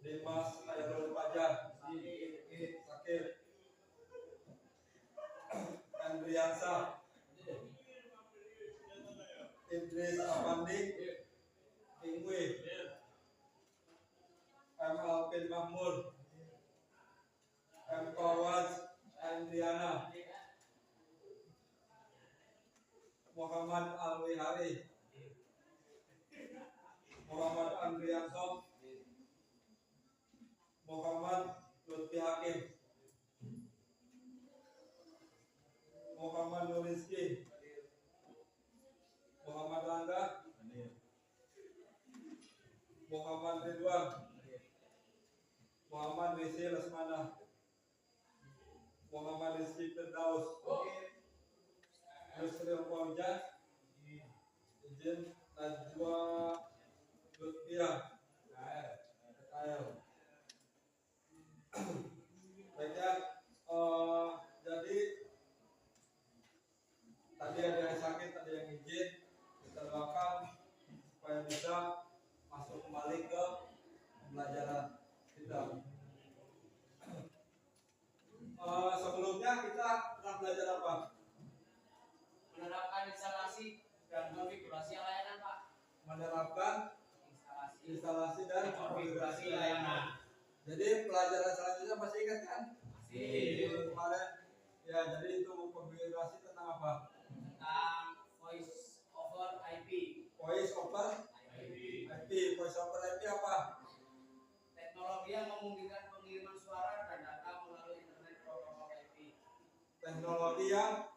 Dimas Khairul Fajar, Sakit, Andriansa, Idris Afandi, Ingwe, M. Alvin Mahmud, M. Fawaz Andriana, Muhammad Alwihari, Muhammad Andrianto, Muhammad Lutfi Hakim, Muhammad Nurizki, Muhammad Rangga, Muhammad Ridwan, Muhammad Rizky Lesmana, Muhammad Rizky Firdaus, Yusril Fauzan, izin Najwa Lutfiah, baiknya. Jadi tadi ada yang sakit, ada yang izin, kita doakan supaya bisa masuk kembali ke pembelajaran kita. Sebelumnya kita pernah belajar apa? Menerapkan instalasi dan konfigurasi layanan, Pak. Menerapkan instalasi dan konfigurasi layanan. Jadi pelajaran selanjutnya masih ingat kan? Masih. Kemarin ya, jadi itu konfigurasi tentang apa? Tentang voice over IP. Voice over IP. Voice over IP apa? Teknologi yang memungkinkan pengiriman suara dan data melalui internet protokol IP. Teknologi yang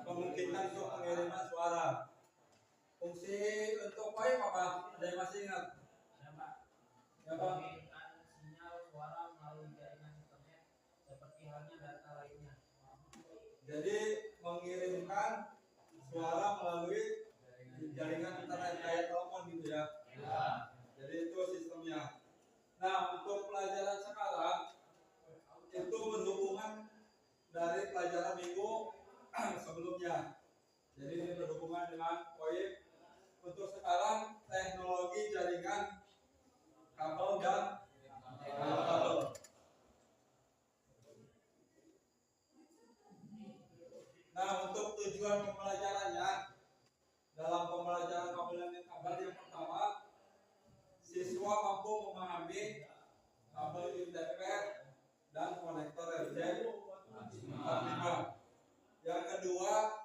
memungkinkan untuk pengiriman suara. Fungsi untuk VoIP apa? Ada yang masih ingat? Ada, Pak. Ya, Pak. Mengirimkan sinyal suara melalui jaringan internet seperti halnya data lainnya. Jadi mengirimkan suara melalui jaringan internet kayak telepon gitu ya. Ya. Jadi itu sistemnya. Nah, untuk pelajaran sekarang itu berhubungan dari pelajaran minggu sebelumnya. Jadi ini berhubungan dengan VoIP. Untuk sekarang teknologi jaringan kabel dan kabel. Nah, untuk tujuan pembelajarannya, dalam pembelajaran kabel dan kabel yang pertama, siswa mampu memahami kabel UTP dan konektor RJ45. Yang kedua,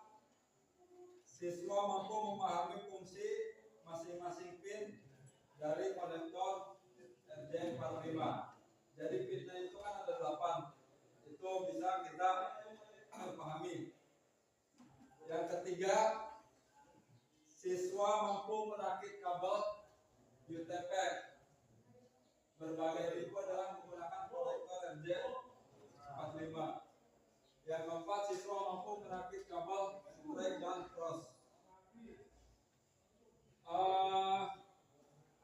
siswa mampu memahami fungsi masing-masing pin dari konektor RJ45. Jadi pinnya itu kan ada 8. Itu bisa kita pahami. Yang ketiga, siswa mampu merakit kabel UTP berbagai tipe dengan menggunakan konektor RJ45. Yang keempat, siswa mampu merakit kabel straight dan cross.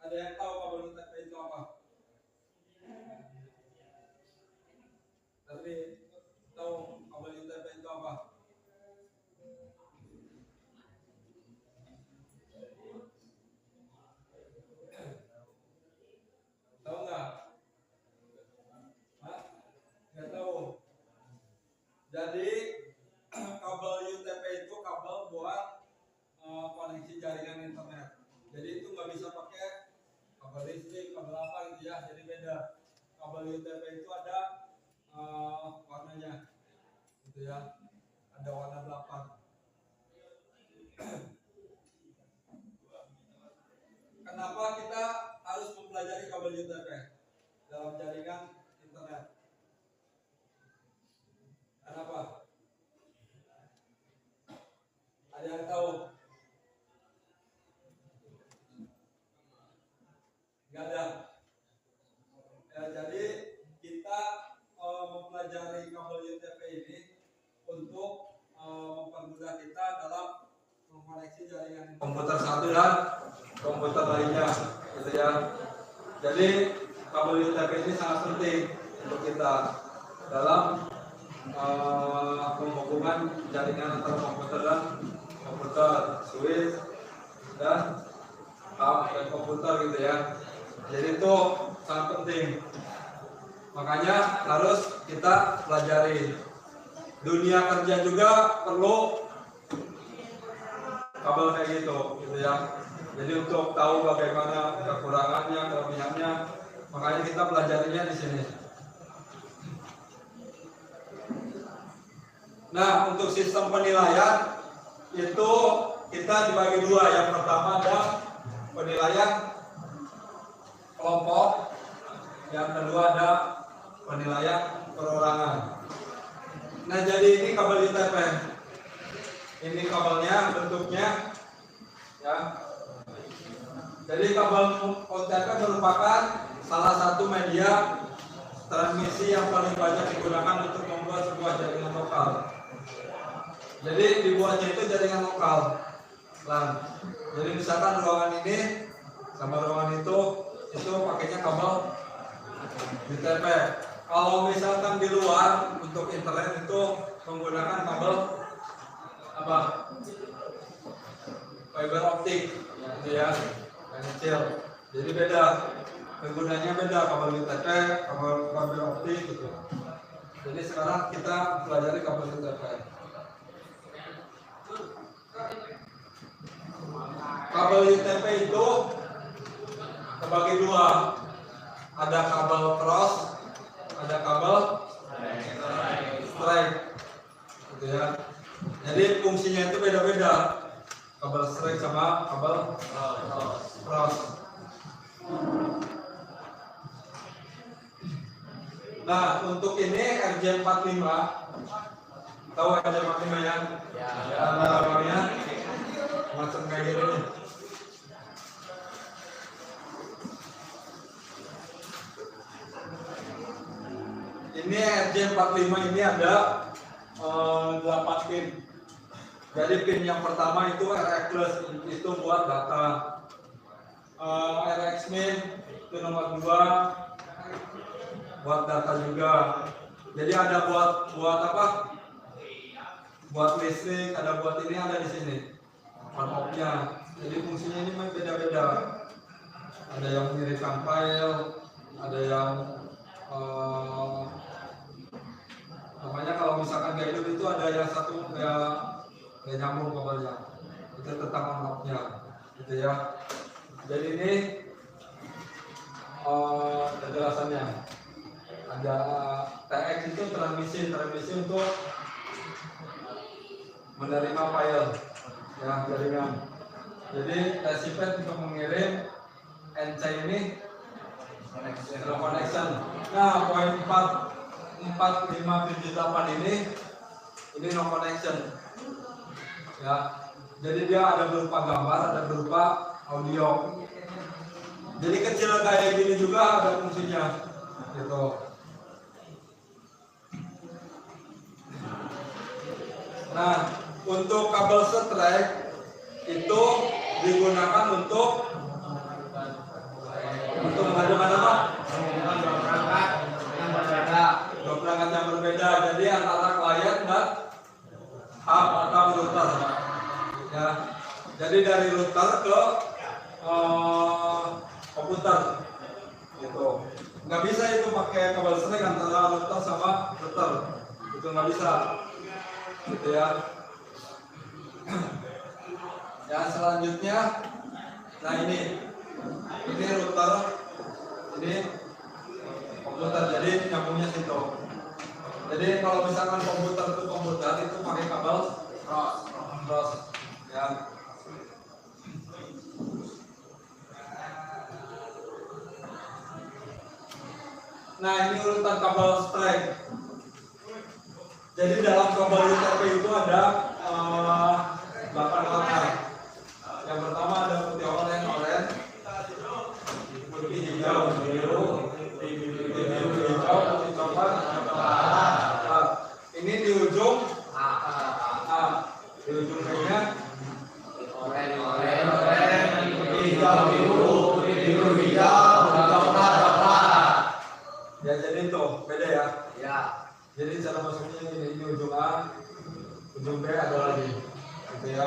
Ada yang tahu kabel UTP itu apa? Tapi tahu kabel UTP itu apa? Tahu nggak? Hah? Nggak tahu. Jadi kabel UTP itu kabel buat koneksi jaringan internet. Jadi itu nggak bisa pakai kabel listrik, kabel apa gitu ya. Jadi beda. Kabel UTP itu ada warnanya, gitu ya. Ada warna 8. Kenapa kita harus mempelajari kabel UTP dalam jaringan internet? Kenapa? Ada yang tahu? Gak ada. Jadi kita mempelajari kabel UTP ini untuk mempermudah kita dalam mengkoneksi jaringan komputer satu dan komputer lainnya, gitu ya. Jadi kabel UTP ini sangat penting untuk kita dalam penghubungan jaringan antara komputer dan komputer, switch dan komputer gitu ya. Jadi itu sangat penting. Makanya harus kita pelajari. Dunia kerja juga perlu kabel kayak gitu ya. Jadi untuk tahu bagaimana kekurangannya, kelebihannya, makanya kita pelajarinya di sini. Nah, untuk sistem penilaian itu kita dibagi dua. Yang pertama ada penilaian kelompok, yang kedua ada penilaian perorangan. Nah, jadi ini kabel ITP. Ini kabelnya, bentuknya ya. Jadi kabel OTP merupakan salah satu media transmisi yang paling banyak digunakan untuk membuat sebuah jaringan lokal. Jadi dibuatnya itu jaringan lokal. Jadi misalkan ruangan ini sama ruangan itu pakainya kabel ITP. Kalau misalkan di luar untuk internet itu menggunakan kabel apa? Fiber optik, gitu ya, yang kecil. Jadi beda, penggunanya beda, kabel ITP, kabel fiber optik gitu. Jadi sekarang kita pelajari kabel ITP. Kabel ITP itu terbagi dua, ada kabel cross, ada kabel straight, gitu ya. Jadi fungsinya itu beda-beda, kabel straight sama kabel cross. Nah, untuk ini RJ45, tahu RJ45 ya? Ya. Namanya macam kayak gini. Ini RJ45 ini ada 8 pin. Jadi pin yang pertama itu RX plus, itu buat data. RX min itu nomor 2 buat data juga. Jadi ada buat apa? Buat listrik, ada buat ini, ada di sini on-off-nya. Jadi fungsinya ini beda-beda. Ada yang mengirimkan file, ada yang namanya kalau misalkan kayak itu ada yang satu kayak nyambung kabelnya, itu tentang on-off-nya, gitu ya. Jadi ini penjelasannya. Ada TX itu transmisi untuk menerima file ya, jaringan. Jadi receiver untuk mengirim, NC ini connection. Nah, poin 4, 5, 7, 8 ini no connection ya. Jadi dia ada berupa gambar, ada berupa audio. Jadi kecil kayak gini juga ada fungsinya gitu. Nah, untuk kabel straight itu digunakan untuk mengadukan apa? Dua perangkat yang berbeda. Jadi antara klien dan hub atau router. Ya. Jadi dari router ke komputer. Gitu. Nggak bisa itu pakai kabel straight antara router sama router. Itu nggak bisa. Gitu ya. Yang selanjutnya, nah ini router, ini komputer, jadi nyambungnya situ. Jadi kalau misalkan komputer itu pakai kabel cross, ya. Nah, ini urutan kabel straight. Jadi dalam kabel ITP itu ada 8 warna. Yang pertama ada putih oranye, putih hijau, biru, hijau, putih coklat. Ini di ujung di ujung kayaknya oranye, putih hijau, biru, hijau, coklat. Ya, jadi itu beda ya. Ya. Jadi cara masuknya ini ujung A, ujung B ada lagi, gitu ya.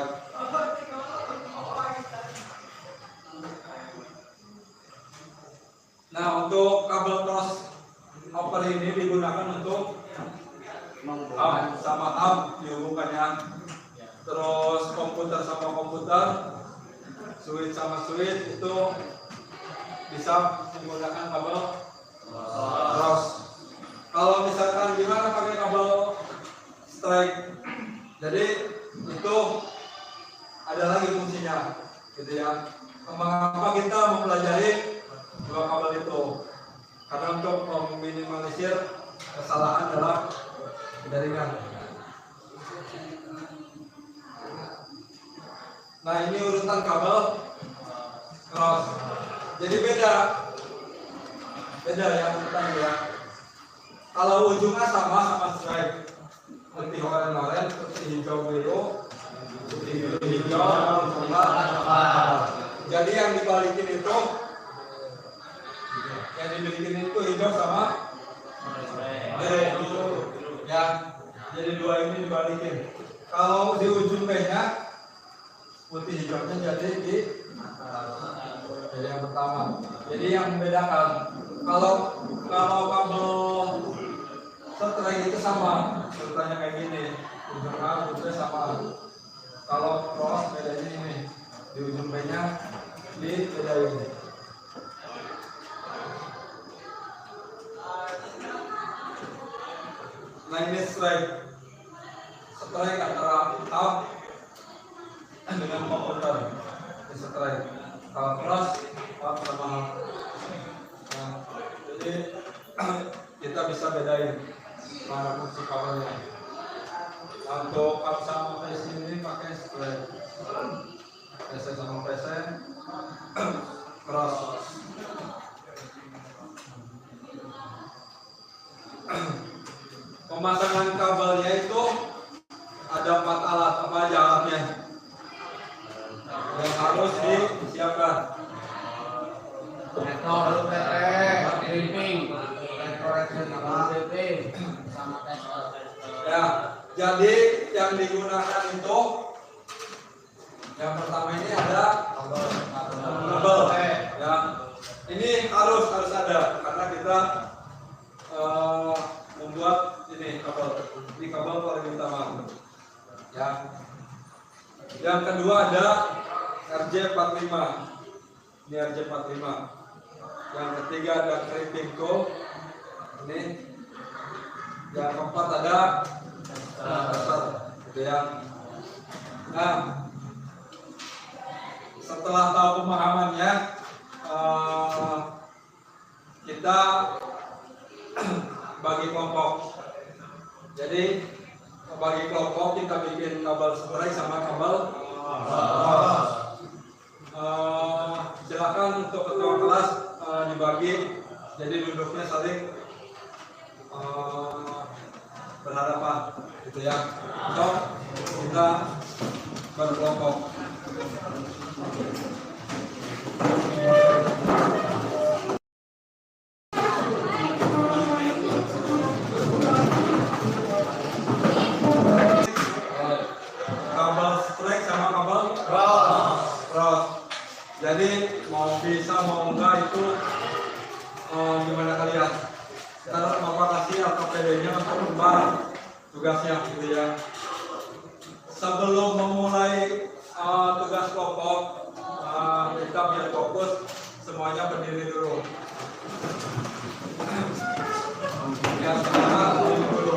Nah, untuk kabel crossover ini digunakan untuk hub sama hub dihubungkannya. Terus komputer sama komputer, switch sama switch itu bisa menggunakan kabel cross. Kalau misalkan gimana pakai kabel strike, jadi itu ada lagi fungsinya, gitu ya. Mengapa kita mempelajari dua kabel itu? Karena untuk meminimalisir kesalahan dalam jaringan. Nah, ini urutan kabel cross. Jadi beda yang urutan ya. Kalau ujungnya sama strike, putih oranye, putih hijau biru, putih biru hijau, sama. Jadi yang dibalikin itu hijau sama biru ya. Jadi dua ini dibalikin. Kalau di ujung B-nya putih hijaunya jadi yang pertama. Jadi yang membedakan kalau kabel strike itu sama, urutannya kayak gini, ujung A ujungnya sama. Kalau cross bedanya ini, di ujung B-nya dibedain. Nah, ini strike antara hub dengan komputer. Ini strike. Kalau cross hub sama hub. Nah, jadi kita bisa bedain mana fungsi kabelnya. Untuk hub sama PC ini pakai strike. PC sama PC cross. Pemasangan kabelnya itu ada 4 alat. Apa aja alatnya yang harus disiapkan? Rektor, clipping, sama tester. Ya, jadi yang digunakan itu yang pertama ini ada kabel. Ya, ini harus ada karena kita membuat ini kabel paling utama. Ya. Yang kedua ada RJ45. Ini RJ45. Yang ketiga ada clipping co. Ini. Yang keempat ada tester, gitu ya. Nah, setelah tahu pemahamannya, kita bagi kelompok. Jadi bagi kelompok kita bikin kabel strike sama kabel cross. Silakan untuk ketua kelas dibagi, jadi duduknya saling berhadapan, gitu ya. So kita berkelompok. Jadi mau bisa mau enggak itu gimana kalian? Ntar Bapak kasih LKPD-nya untuk membuat tugasnya, gitu ya. Sebelum memulai tugas kelompok, kita biar fokus semuanya berdiri dulu. Yang sekarang dulu.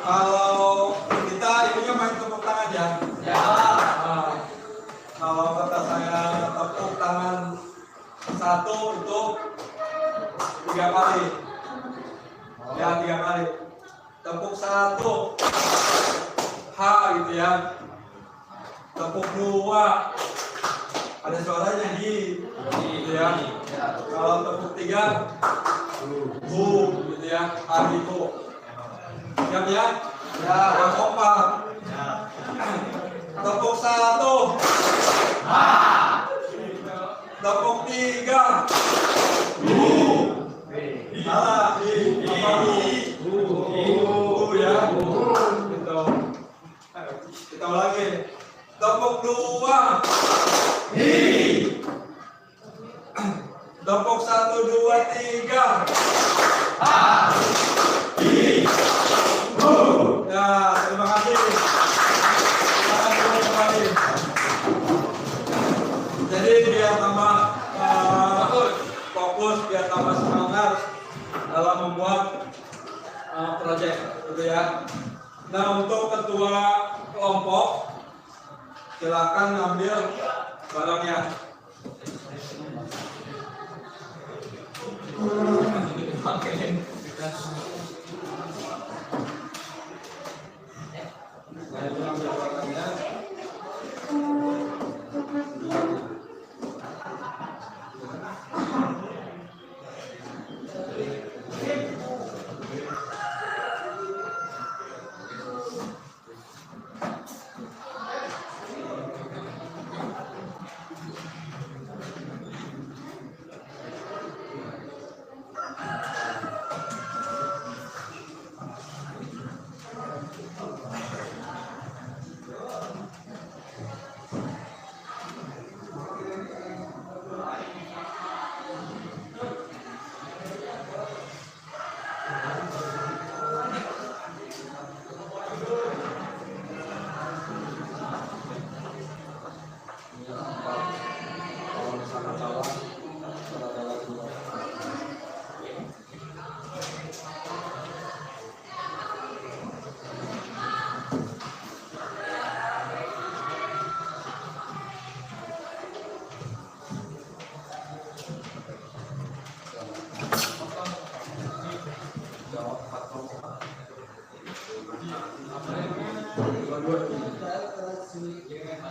Kalau kita ininya main tepuk tangan ya. Ya. Kalau kata saya tepuk tangan 1 itu 3 kali. Ya 3 kali. Tepuk 1 H gitu ya. Tepuk 2 ada suaranya gitu ya. Kalau tepuk 3 bu gitu ya. Itu. Siap ya? Ya. Yang keempat. Ya. Tepuk 1 H. Tepuk 3 bu. Salah bu ya. Gitu. Kita ulangi. Tepuk 2. Tepuk 1, 2, 3. Ya, terima kasih. Kembali. Jadi biar tambah fokus, biar tambah semangat dalam membuat proyek, gitu ya. Nah, untuk ketua kelompok silakan ngambil barangnya.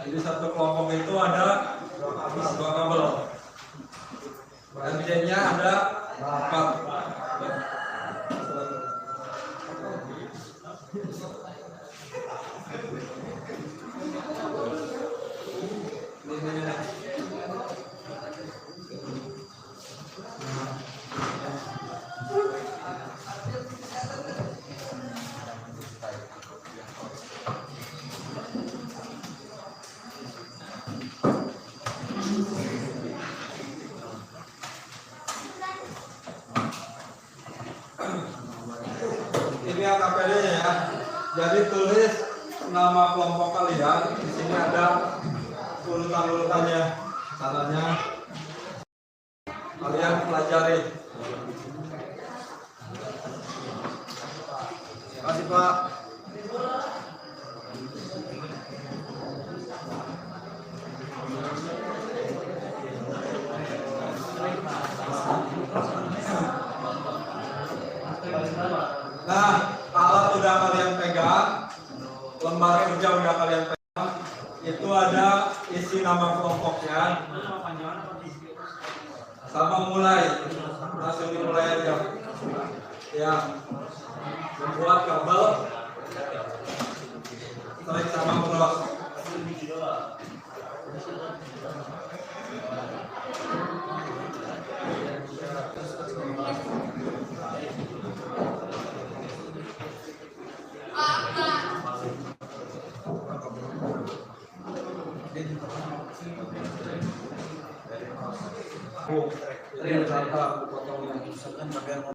Jadi satu kelompok itu ada 2 kabel. Dan biasanya ada 4. Ini AKPD-nya ya. Jadi tulis nama kelompok kalian. Di sini ada urutan-urutannya. Caranya kalian pelajari. Terima kasih, Pak. Nah, alat udah kalian pegang, lembar kerja udah kalian pegang, itu ada isi nama kelompoknya, sama mulai, langsung dimulai aja. Ya, membuat kabel, tarik sama cross. Ini rata potongnya misalkan bagian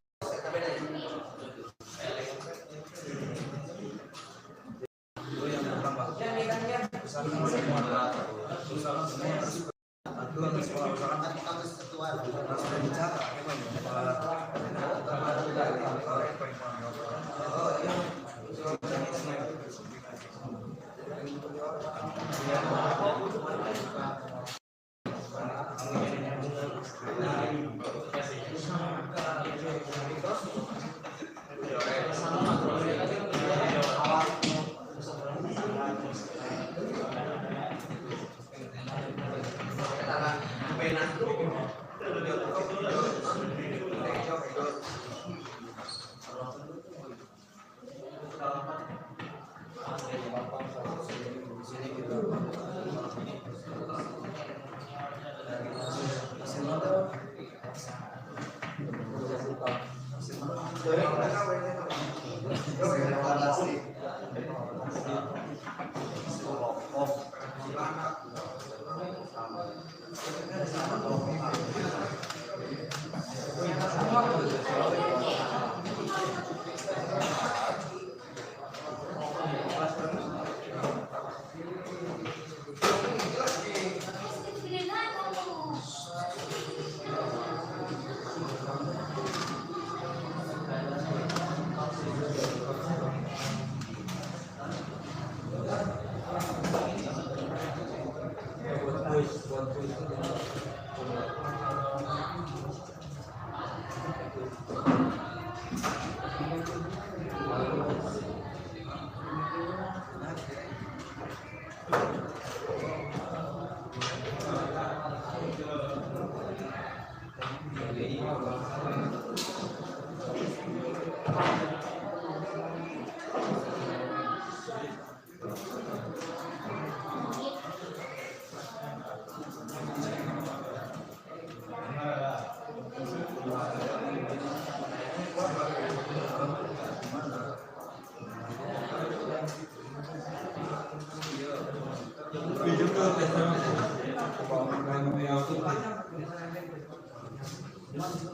yang bertambah. Misalkan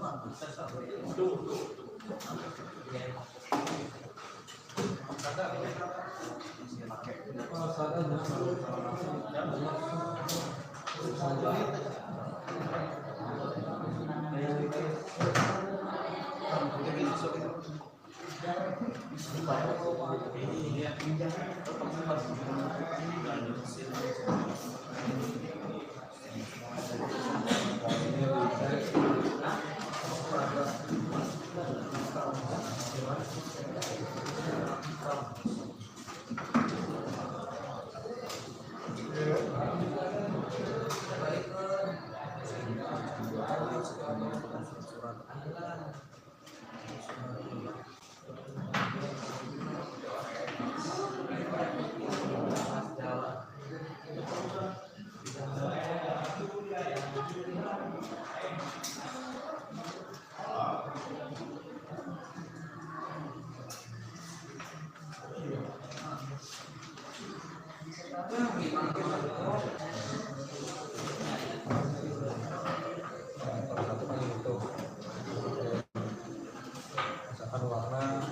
warna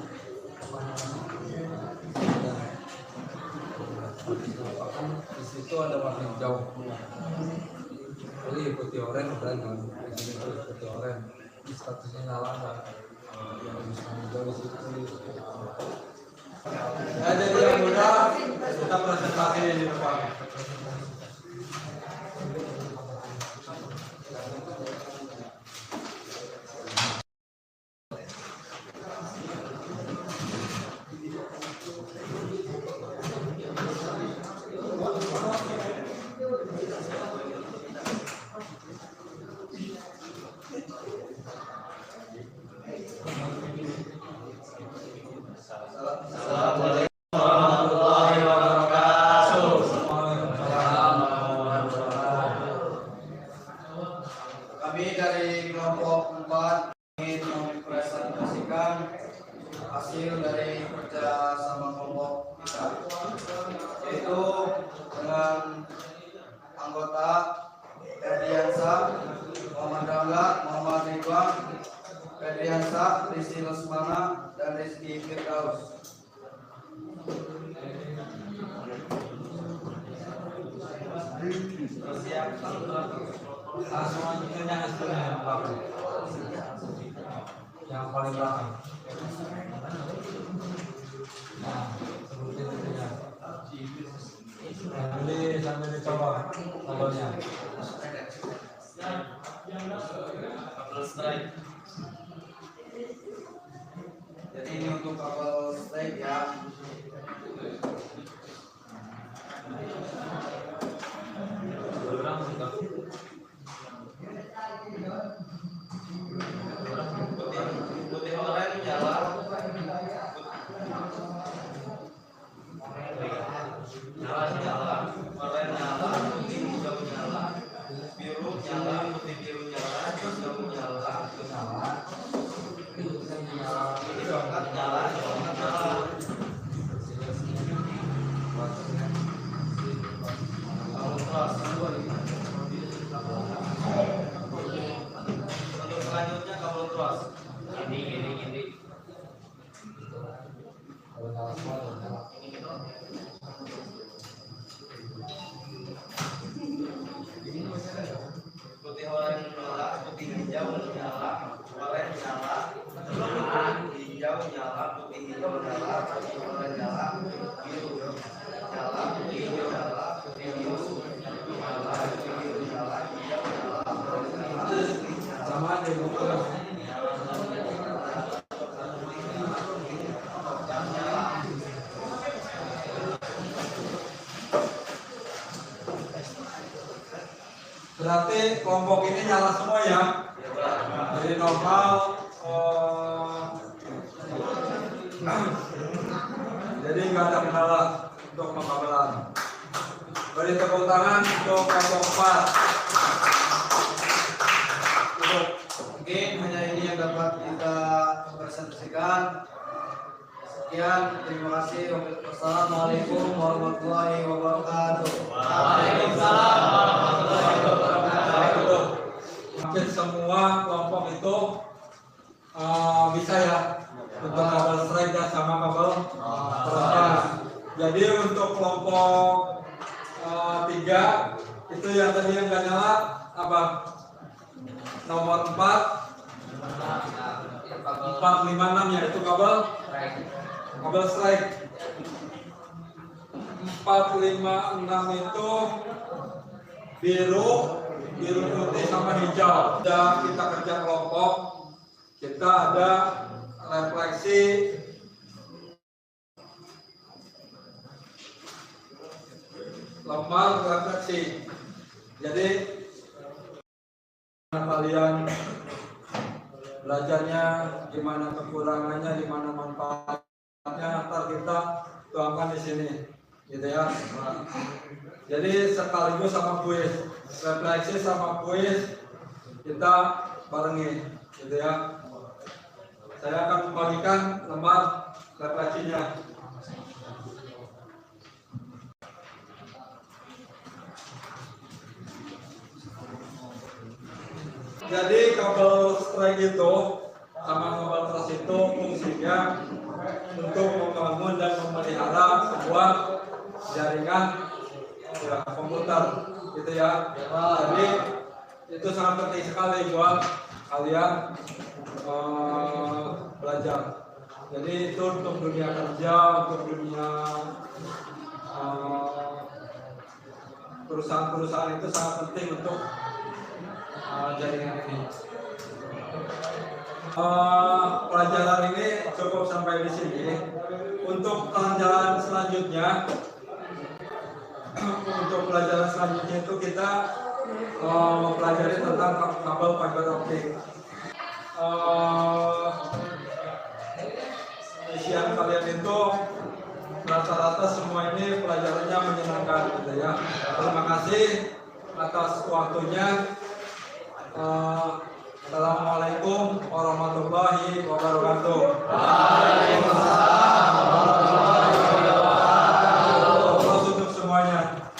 di situ ada warna hijau, jadi ikuti oranye dan di sini tuh ikuti oranye, di statusnya nyala kan, yang bisa hijau di situ. Ya, jadi yang muda kita presentasi di depan. Kami dari kelompok 4 ingin mempresentasikan hasil dari kerja sama kelompok kita, yaitu dengan anggota Ferdiansa, Muhammad Dangga, Muhammad Ridwan, Ferdiansa, Rizky Lesmana, dan Rizky Firdaus. Selanjutnya hasilnya yang belakang, yang paling belakang. Nah, seperti itu ya. Nah, ini sambil dicoba kabelnya. Jadi ini untuk kabel straight ya. Putih oranye nyala. Nyala, oranye nyala, putih hijau nyala, biru nyala, putih biru nyala, hijau nyala, ini dongkat nyala, dongkat nyala. Untuk selanjutnya kabel cross. Ini. Kalau nyala semua, nyala. Putih oranye nyala, putih hijau nyala, oranye nyala, hijau nyala, putih hijau nyala, putih oranye nyala, biru nyala, putih hijau nyala, putih biru nyala, putih biru nyala, hijau nyala, oranye nyala. Sama aja buku. Berarti kelompok ini nyala semua ya. Jadi normal. Jadi nggak ada kendala untuk pengkabelan. Beri tepuk tangan untuk kelompok 4. Mungkin hanya ini yang dapat kita presentasikan. Sekian, terima kasih. Wassalamualaikum warahmatullahi wabarakatuh. Waalaikumsalam warahmatullahi wabarakatuh. hampir semua kelompok itu bisa ya untuk kabel strike dan sama kabel crossbar. Jadi untuk kelompok 3 itu yang tadi yang nggak nyala apa? Nomor 456 ya, itu kabel strike. 456 itu biru putih sama hijau. Sudah kita kerja kelompok, kita ada refleksi lembar refleksi. Jadi kalian belajarnya gimana, kekurangannya gimana, manfaatnya, ntar kita tuangkan di sini gitu ya. Jadi sekaligus sama kuis, refleksi sama kuis kita barengin gitu ya. Saya akan membagikan lembar refleksinya. Jadi kabel strike itu sama kabel cross itu fungsinya untuk membangun dan memelihara sebuah jaringan ya, komputer gitu ya. Jadi itu sangat penting sekali buat kalian belajar. Jadi itu untuk dunia kerja, untuk dunia perusahaan-perusahaan itu sangat penting untuk jaringan ini. Pelajaran ini cukup sampai di sini. Untuk pelajaran selanjutnya, itu kita mempelajari tentang kabel fiber optik. Isian kalian itu rata-rata semua ini pelajarannya menyenangkan gitu ya. Terima kasih atas waktunya. Assalamualaikum warahmatullahi wabarakatuh. Waalaikumsalam warahmatullahi wabarakatuh. Untuk semuanya.